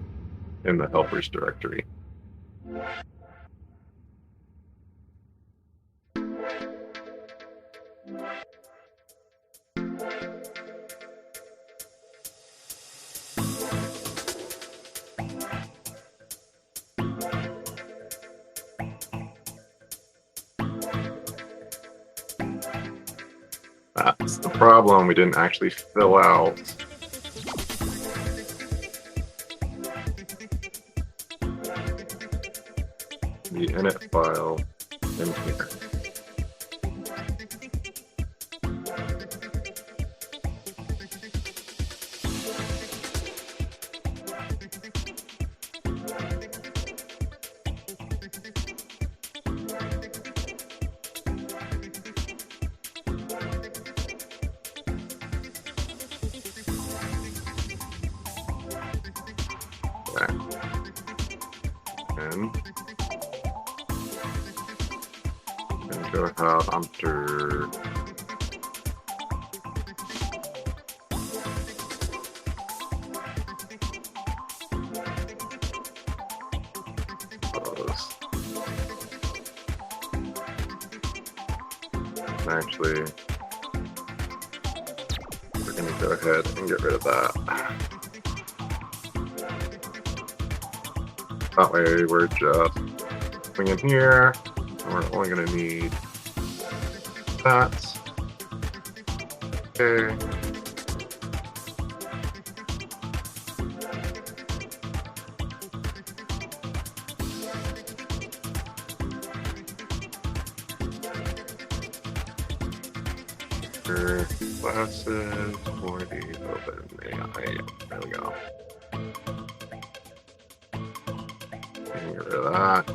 in the helpers directory. That's the problem. We didn't actually fill out the init file in here. And go ahead under those. Actually, we're going to go ahead and get rid of that. That way we're just going in here, and we're only going to need that. Okay. Classes for the open AI. There we go. Get rid of that.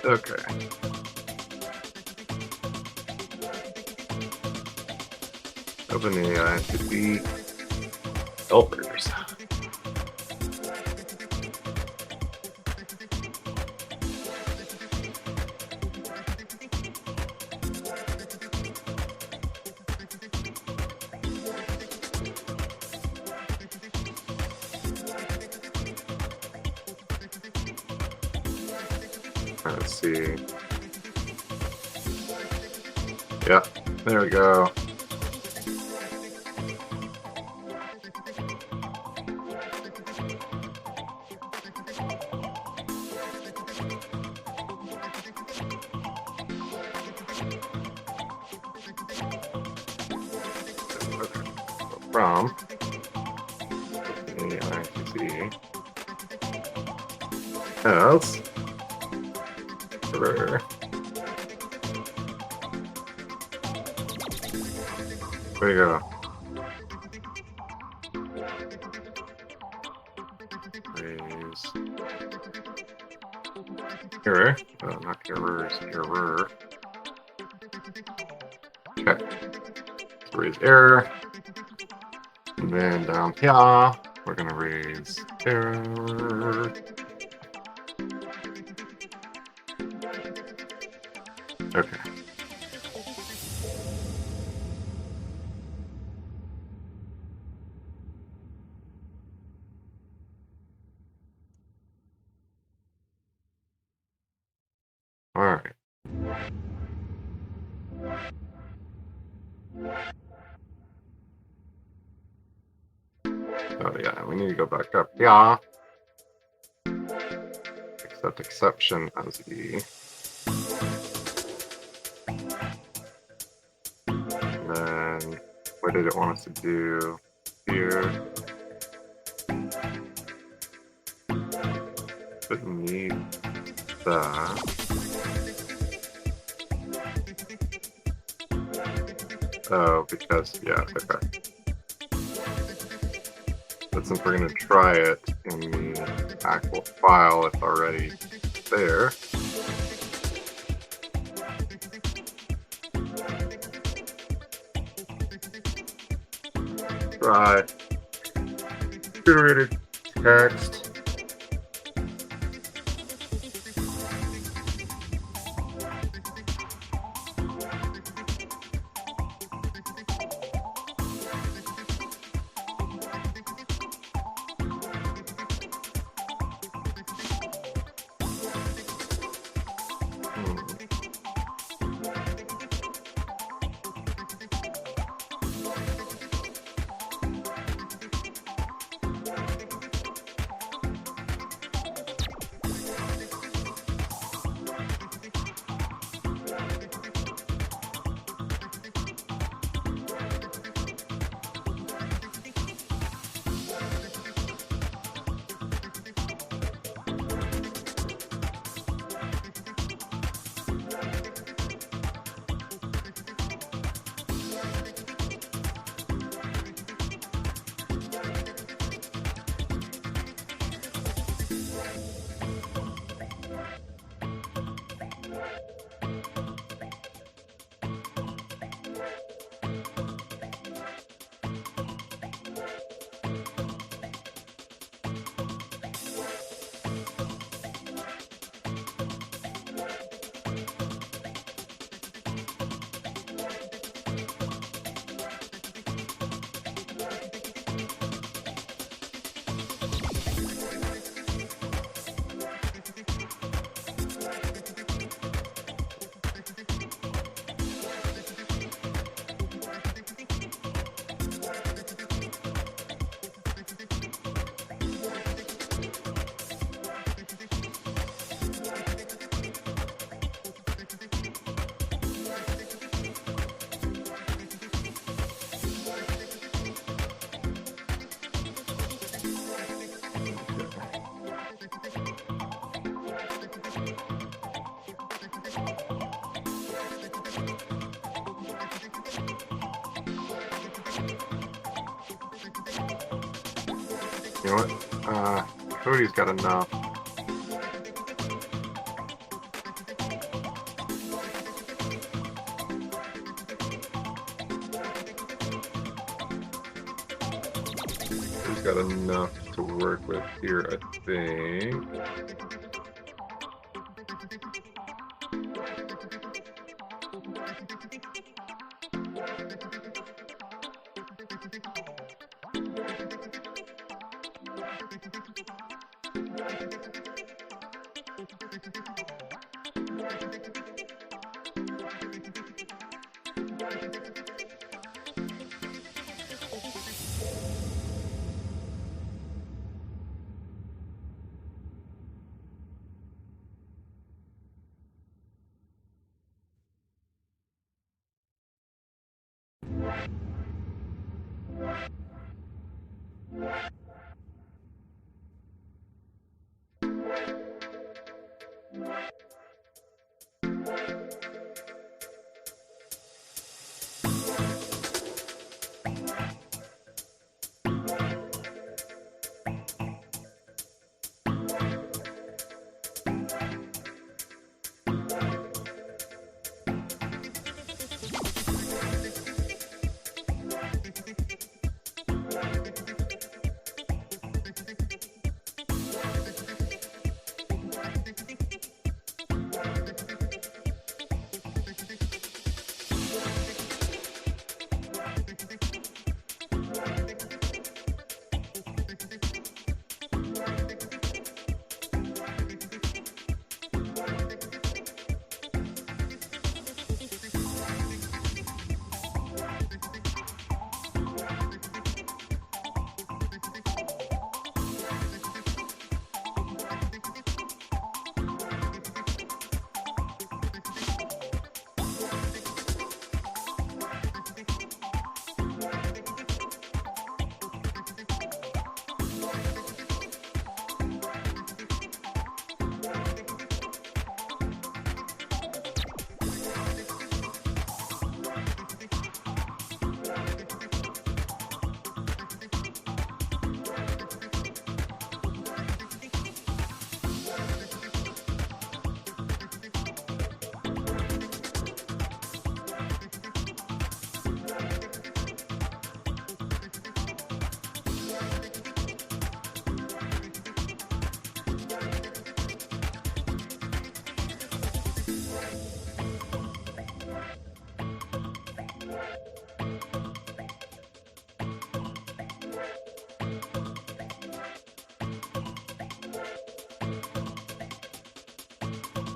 Okay. OpenAI could be helpers. Let's see. Yeah, there we go. From AI as there you go. Raise error. Not errors, error. Okay. So raise error. And then down here, we're going to raise error. Okay. All right. Oh yeah, we need to go back up. Yeah. Accept exception as E. And then what did it want us to do here? Didn't need that. Oh, because, yeah, okay. But since we're going to try it in the actual file, it's already there. Try generated text. You know what? Cody's got enough. Cody's got enough to work with here, I think.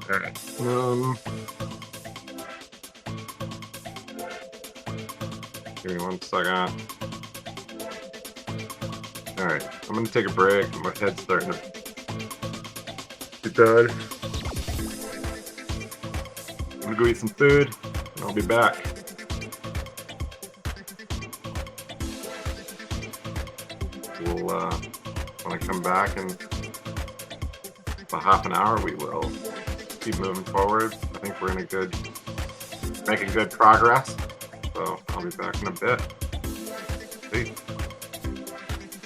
All right. Give me 1 second. All right, I'm gonna take a break. My head's starting to get done. I'm gonna go eat some food, and I'll be back. We'll, when I come back in about half an hour, we will keep moving forward. I think we're making good progress. So I'll be back in a bit.